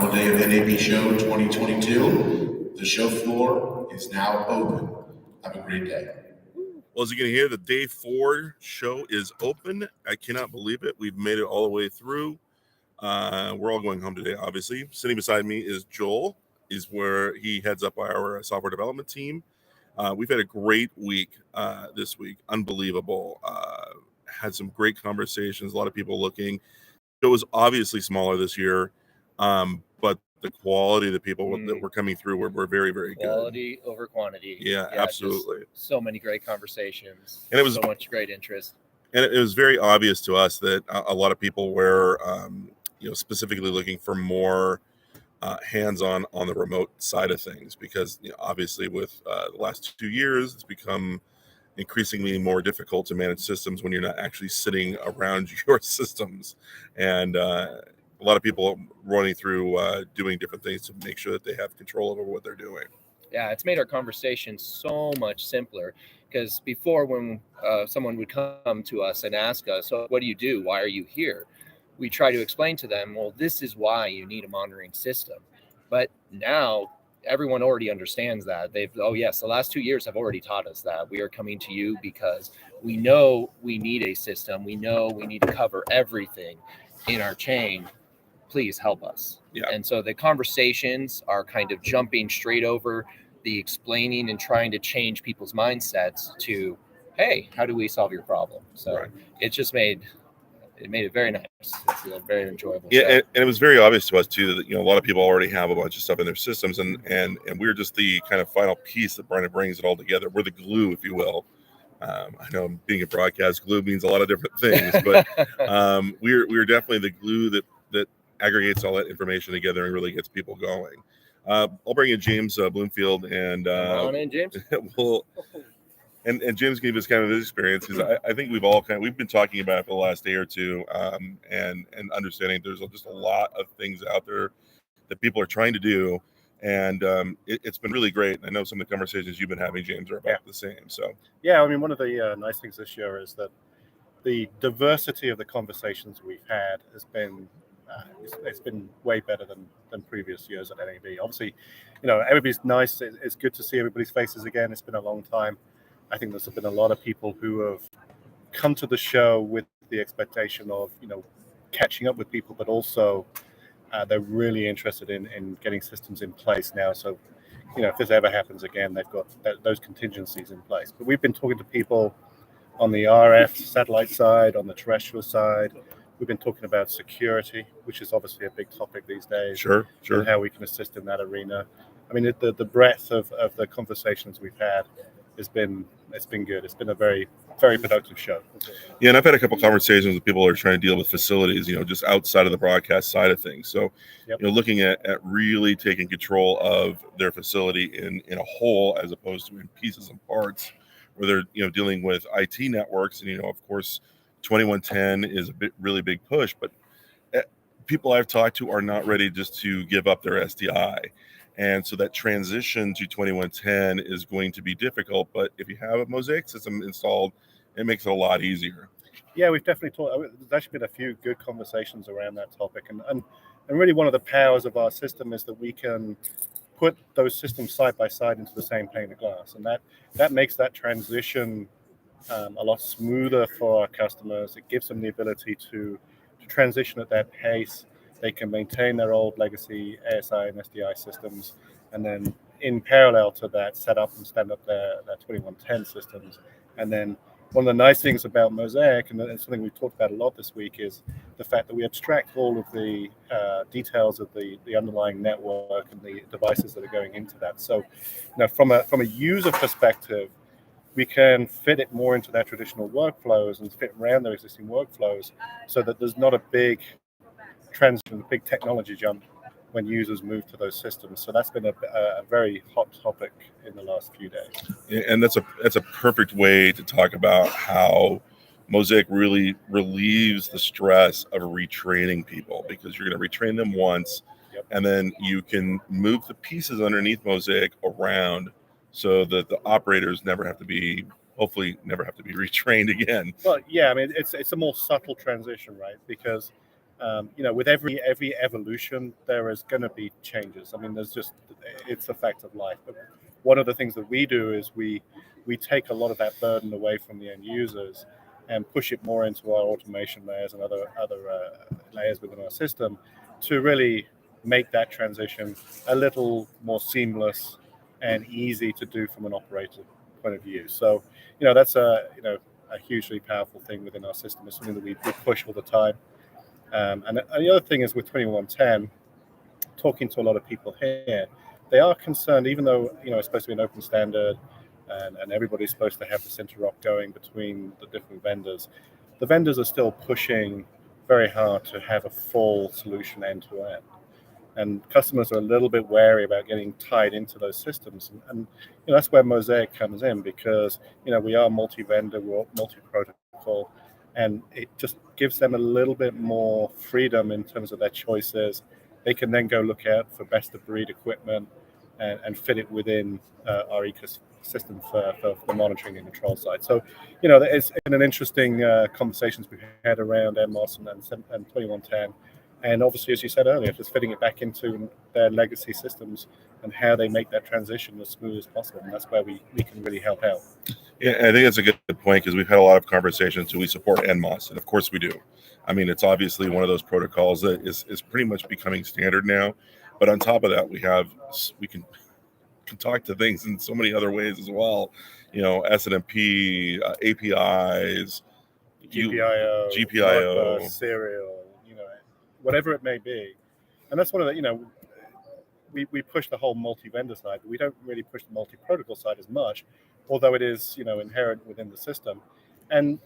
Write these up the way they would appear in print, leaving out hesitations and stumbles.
final day of NAB Show 2022. The show floor is now open. Have a great day. Well, as you can hear, the day 4 show is open. I cannot believe it. We've made it all the way through. We're all going home today, obviously. Sitting beside me is Joel, is where he heads up our software development team. We've had a great week this week. Unbelievable. Had some great conversations. A lot of people looking. It was obviously smaller this year, but the quality of the people that were coming through were very, very good. Quality over quantity. Yeah, absolutely. So many great conversations. And it was so much great interest. And it was very obvious to us that a lot of people were, specifically looking for more hands-on on the remote side of things, because obviously with the last 2 years, it's become increasingly more difficult to manage systems when you're not actually sitting around your systems. And a lot of people running through doing different things to make sure that they have control over what they're doing. Yeah, it's made our conversation so much simpler, because before, when someone would come to us and ask us, so what do you do? Why are you here? We try to explain to them, well, this is why you need a monitoring system. But now everyone already understands that. The last 2 years have already taught us that. We are coming to you because we know we need a system. We know we need to cover everything in our chain. Please help us. Yeah. And so the conversations are kind of jumping straight over the explaining and trying to change people's mindsets to, hey, how do we solve your problem? So It just made it very nice. It's a very enjoyable show. And it was very obvious to us too that a lot of people already have a bunch of stuff in their systems, and we're just the kind of final piece that brings it all together. We're the glue, if you will. I know being a broadcast, glue means a lot of different things, but we're definitely the glue that aggregates all that information together and really gets people going. I'll bring in James Bloomfield, and come on in, James. And Jim's gave us kind of his experience, because I think we've been talking about it for the last day or two, and understanding there's just a lot of things out there that people are trying to do, and it's been really great. I know some of the conversations you've been having, James, are about the same. So yeah, I mean, one of the nice things this year is that the diversity of the conversations we've had has been it's been way better than previous years at NAB. Obviously, everybody's nice. It's good to see everybody's faces again. It's been a long time. I think there's been a lot of people who have come to the show with the expectation of, catching up with people, but also they're really interested in getting systems in place now. So, if this ever happens again, they've got those contingencies in place. But we've been talking to people on the RF satellite side, on the terrestrial side. We've been talking about security, which is obviously a big topic these days. Sure. And how we can assist in that arena. I mean, the breadth of the conversations we've had it's been good. It's been a very, very productive show. Yeah, and I've had a couple conversations with people who are trying to deal with facilities, just outside of the broadcast side of things. So, looking at really taking control of their facility in a whole, as opposed to in pieces and parts, where they're dealing with IT networks. And of course, 2110 is a really big push, but people I've talked to are not ready just to give up their SDI. And so that transition to 2110 is going to be difficult. But if you have a Mosaic system installed, it makes it a lot easier. Yeah, we've definitely talked. There's actually been a few good conversations around that topic. And really one of the powers of our system is that we can put those systems side by side into the same pane of glass. And that makes that transition a lot smoother for our customers. It gives them the ability to transition at that pace. They can maintain their old legacy ASI and SDI systems, and then in parallel to that, set up and stand up their 2110 systems. And then one of the nice things about Mosaic, and it's something we've talked about a lot this week, is the fact that we abstract all of the details of the underlying network and the devices that are going into that. So, from a user perspective, we can fit it more into their traditional workflows and fit around their existing workflows, so that there's not a big transition, a big technology jump when users move to those systems. So that's been a very hot topic in the last few days. And that's a perfect way to talk about how Mosaic really relieves the stress of retraining people, because you're going to retrain them once, and then you can move the pieces underneath Mosaic around, so that the operators hopefully never have to be retrained again. Well, yeah, I mean, it's a more subtle transition, right? Because with every evolution, there is going to be changes. I mean, it's a fact of life. But one of the things that we do is we take a lot of that burden away from the end users and push it more into our automation layers and other layers within our system to really make that transition a little more seamless and easy to do from an operator point of view. So, that's a hugely powerful thing within our system. It's something that we push all the time. And the other thing is with 2110, talking to a lot of people here, they are concerned, even though it's supposed to be an open standard and everybody's supposed to have this interop going between the different vendors. The vendors are still pushing very hard to have a full solution end to end. And customers are a little bit wary about getting tied into those systems. And that's where Mosaic comes in, because, we are multi-vendor, we're multi-protocol, and it just gives them a little bit more freedom in terms of their choices. They can then go look out for best of breed equipment and fit it within our ecosystem for the monitoring and control side. So, it's been an interesting conversations we've had around NMOS and 2110. And obviously, as you said earlier, just fitting it back into their legacy systems and how they make that transition as smooth as possible. And that's where we can really help out. Yeah, I think that's a good point, because we've had a lot of conversations. Do we support NMOS? And of course we do. I mean, it's obviously one of those protocols that is pretty much becoming standard now. But on top of that, we can talk to things in so many other ways as well. SNMP, APIs, GPIO, serial, whatever it may be. And that's one of the, we push the whole multi-vendor side, but we don't really push the multi-protocol side as much, although it is, inherent within the system. And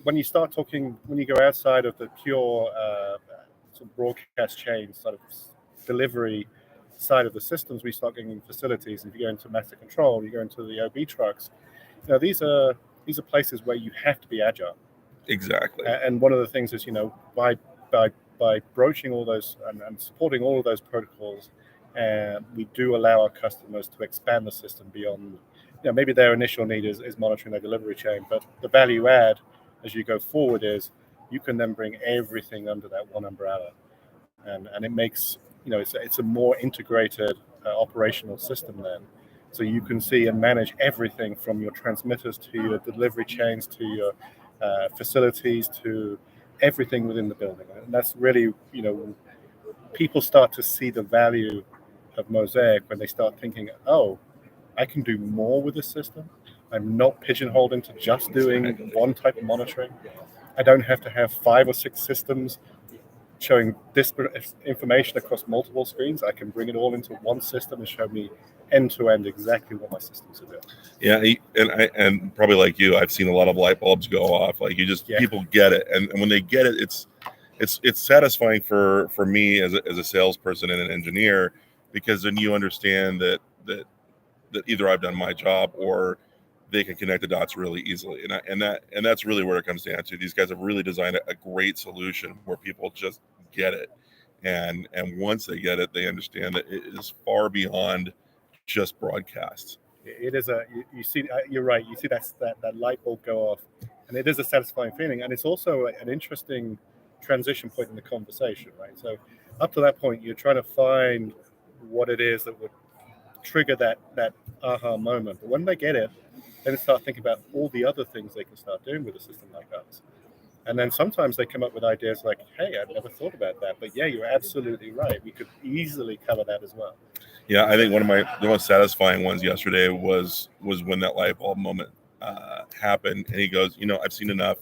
when you start talking, when you go outside of the pure sort of broadcast chain sort of delivery side of the systems, we start getting facilities. And if you go into master control, you go into the OB trucks, these are places where you have to be agile. Exactly. And one of the things is, by broaching all those and supporting all of those protocols, we do allow our customers to expand the system beyond, maybe their initial need is monitoring their delivery chain, but the value add as you go forward is you can then bring everything under that one umbrella, and it makes, it's a more integrated operational system then. So you can see and manage everything from your transmitters to your delivery chains to your facilities to everything within the building. And that's really, people start to see the value of Mosaic when they start thinking, oh, I can do more with this system. I'm not pigeonholed into just doing one type of monitoring. I don't have to have 5 or 6 systems showing disparate information across multiple screens. I can bring it all into one system and show me end to end exactly what my systems are doing. Yeah, and probably like you, I've seen a lot of light bulbs go off. Like people get it, and when they get it, it's satisfying for me as a salesperson and an engineer, because then you understand that either I've done my job or they can connect the dots really easily, and that's really where it comes down to. These guys have really designed a great solution where people just get it, and once they get it, they understand that it is far beyond just broadcast. It is you see, you're right. You see that light bulb go off, and it is a satisfying feeling, and it's also an interesting transition point in the conversation, right? So up to that point, you're trying to find what it is that would trigger that aha moment. But when they get it, then start thinking about all the other things they can start doing with a system like ours. And then sometimes they come up with ideas like, hey, I've never thought about that. But yeah, you're absolutely right. We could easily cover that as well. Yeah, I think one of the most satisfying ones yesterday was when that light bulb moment happened. And he goes, I've seen enough.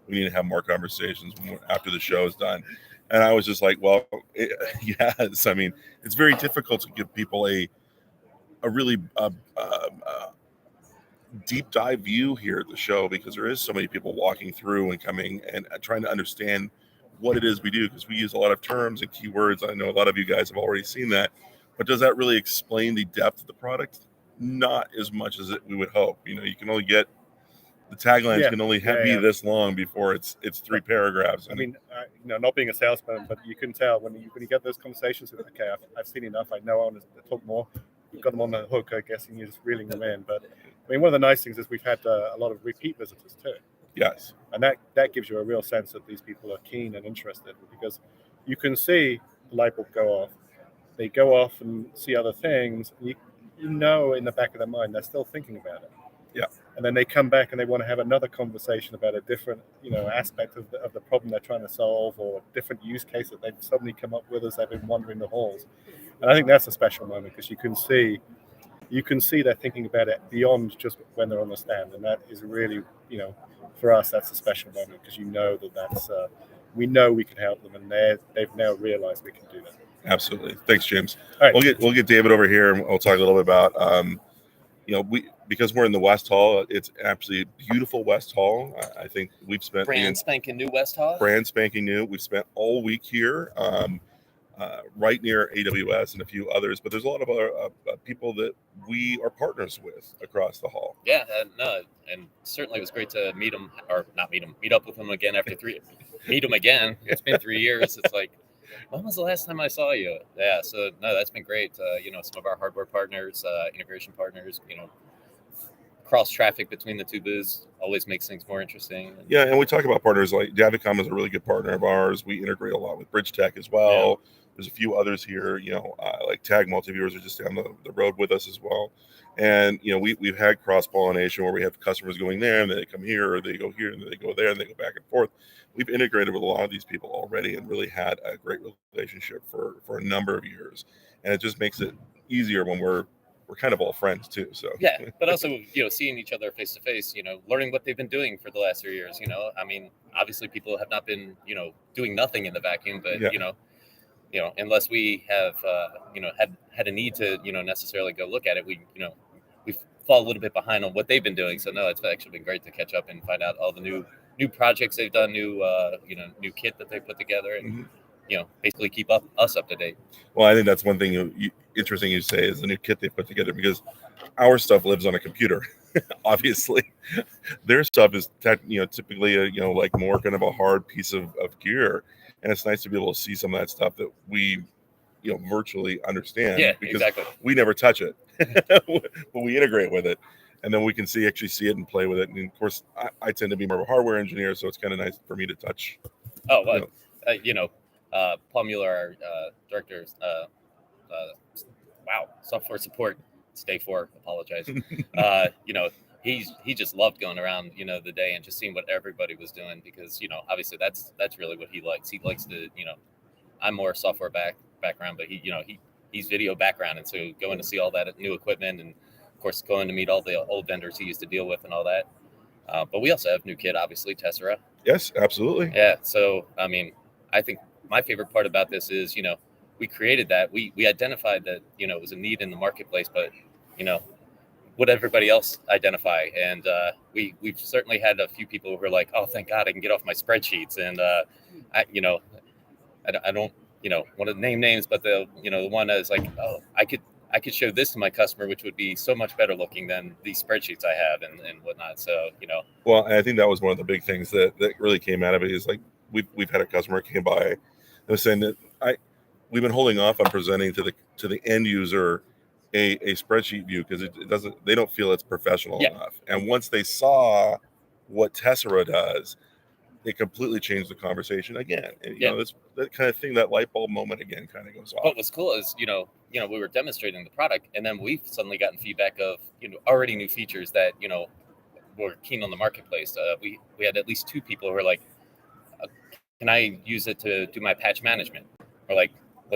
We need to have more conversations after the show is done. And I was just like, well, yes. I mean, it's very difficult to give people a really deep dive view here at the show, because there is so many people walking through and coming and trying to understand what it is we do, because we use a lot of terms and keywords. I know a lot of you guys have already seen that, but does that really explain the depth of the product? Not as much as we would hope. You can only get the taglines can only be this long before it's 3 paragraphs. I mean, not being a salesman, but you can tell when you get those conversations. Okay, I've seen enough. I know I want to talk more. You've got them on the hook, I guess, and you're just reeling them in. But I mean, one of the nice things is we've had a lot of repeat visitors too. Yes. And that gives you a real sense that these people are keen and interested, because you can see the light bulb go off. They go off and see other things. You know in the back of their mind they're still thinking about it. Yeah. And then they come back and they want to have another conversation about a different, aspect of the problem they're trying to solve, or a different use case that they've suddenly come up with as they've been wandering the halls. And I think that's a special moment, because you can see they're thinking about it beyond just when they're on the stand. And that is really, for us, that's a special moment, because that's we know we can help them, and they've now realized we can do that. Absolutely. Thanks, James. All right. We'll get David over here, and we'll talk a little bit about because we're in the West Hall. It's absolutely beautiful West Hall. I think we've spent Brand spanking new West Hall. Brand spanking new. We've spent all week here, right near AWS and a few others. But there's a lot of other people that we are partners with across the hall. Yeah, and certainly it was great to meet up with them again after meet them again. It's been 3 years. It's like, when was the last time I saw you? Yeah, so no, that's been great. Some of our hardware partners, integration partners, cross traffic between the two booths always makes things more interesting. Yeah, and we talk about partners like Davicom is a really good partner of ours. We integrate a lot with Bridgetech as well. Yeah. There's a few others here, like Tag Multiviewers are just down the road with us as well. And, we've had cross-pollination where we have customers going there and then they come here, or they go here and then they go there and they go back and forth. We've integrated with a lot of these people already and really had a great relationship for a number of years. And it just makes it easier when we're kind of all friends too. So yeah, but also, seeing each other face to face, learning what they've been doing for the last 3 years, I mean, obviously people have not been, doing nothing in the vacuum, but, unless we have, had a need to, necessarily go look at it, we fall a little bit behind on what they've been doing. So no, it's actually been great to catch up and find out all the new projects they've done, new kit that they put together, and basically keep us up to date. Well, I think that's one thing interesting you say is the new kit they put together, because our stuff lives on a computer. Obviously, their stuff is typically like more kind of a hard piece of gear, and it's nice to be able to see some of that stuff that we virtually understand. Yeah, because exactly. We never touch it, but we integrate with it. And then we can actually see it and play with it. And of course, I tend to be more of a hardware engineer, so it's kind of nice for me to touch. Oh, well, Paul Mueller, our director, software support, Stay 4, apologize. He just loved going around, the day and just seeing what everybody was doing, because, obviously that's really what he likes. He likes to, I'm more software background, but he's video background. And so going to see all that new equipment, and of course, going to meet all the old vendors he used to deal with and all that. But we also have new kit, obviously, Tessera. Yes, absolutely. Yeah. So, I mean, I think my favorite part about this is, we created that. We identified that, it was a need in the marketplace, but, would everybody else identify? And we've certainly had a few people who are like, oh, thank God I can get off my spreadsheets. And, I don't, want to name names, but the one that is like, oh, I could show this to my customer, which would be so much better looking than these spreadsheets I have and whatnot. So, Well, and I think that was one of the big things that really came out of it is like, we've had a customer came by and was saying that we've been holding off on presenting to the end user a spreadsheet view because they don't feel it's professional enough. And once they saw what Tessera does, it completely changed the conversation again. And, that's that kind of thing, that light bulb moment again kind of goes off. But what's cool is, we were demonstrating the product, and then we've suddenly gotten feedback of, already new features that, were keen on the marketplace. We had at least 2 people who were like, can I use it to do my patch management? Or like,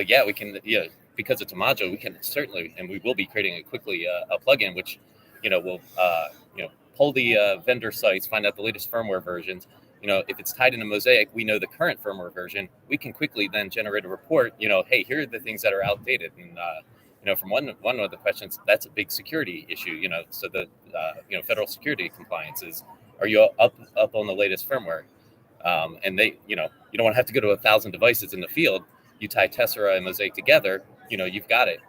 yeah, we can, because it's a module, we can certainly, and we will be creating quickly a plugin, which, will, pull the vendor sites, find out the latest firmware versions. If it's tied into Mosaic, we know the current firmware version. We can quickly then generate a report, hey, here are the things that are outdated. And, from one of the questions, that's a big security issue, so the, federal security compliance is, are you up on the latest firmware? And they, you don't want to have to go to 1,000 devices in the field. You tie Tessera and Mosaic together, you've got it.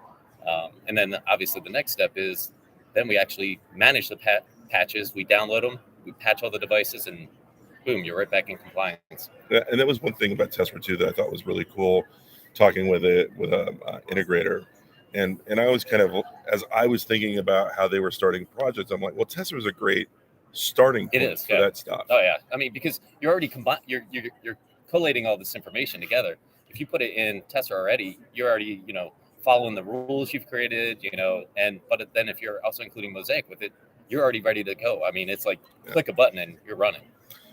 And then obviously the next step is then we actually manage the patches. We download them, we patch all the devices, and boom, you're right back in compliance. And that was one thing about Tessera too that I thought was really cool, talking with a integrator. And I was kind of, as I was thinking about how they were starting projects, I'm like, well, Tessera is a great starting It point is, for yeah. that stuff. Oh yeah, I mean, because you're already you're collating all this information together. If you put it in Tessera already, you're already following the rules you've created, but then if you're also including Mosaic with it, you're already ready to go. I mean, it's like click a button and you're running.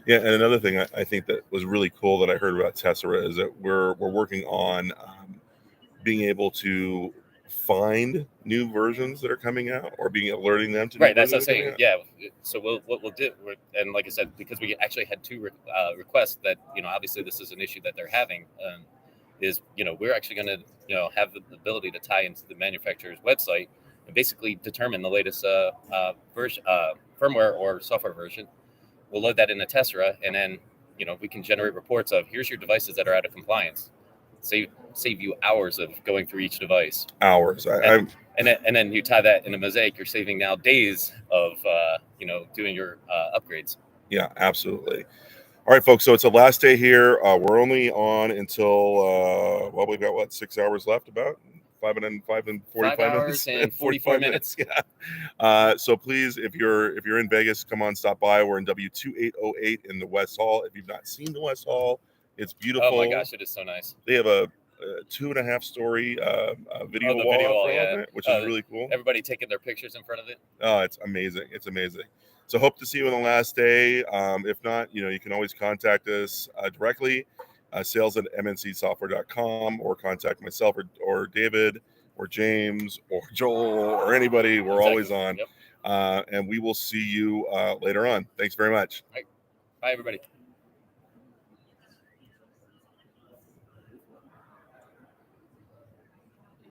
Yeah, and another thing I think that was really cool that I heard about Tessera is that we're working on being able to find new versions that are coming out, or being alerting them to new Right, that's what versions I'm that are saying. coming Yeah, so what we'll do, and like I said, because we actually had two requests that obviously this is an issue that they're having, is we're actually going to have the ability to tie into the manufacturer's website and basically determine the latest version, firmware or software version. We'll load that in a Tessera, and then we can generate reports of here's your devices that are out of compliance. Save you hours of going through each device. Hours. And then you tie that in a Mosaic, you're saving now days of doing your upgrades. Yeah, absolutely. All right, folks. So it's the last day here. We're only on until we've got 6 hours left, about 5 and 45 5 hours minutes and 44 minutes. Yeah. So please, if you're in Vegas, come on, stop by. We're in W2808 in the West Hall. If you've not seen the West Hall, it's beautiful. Oh my gosh, it is so nice. They have a 2.5-story video the wall, video wall, of it, which is really cool. Everybody taking their pictures in front of it. Oh, it's amazing. It's amazing. So hope to see you on the last day. If not, you can always contact us directly, sales@mncsoftware.com, or contact myself or David or James or Joel or anybody. We're always on. Yep. And we will see you later on. Thanks very much. Bye, everybody.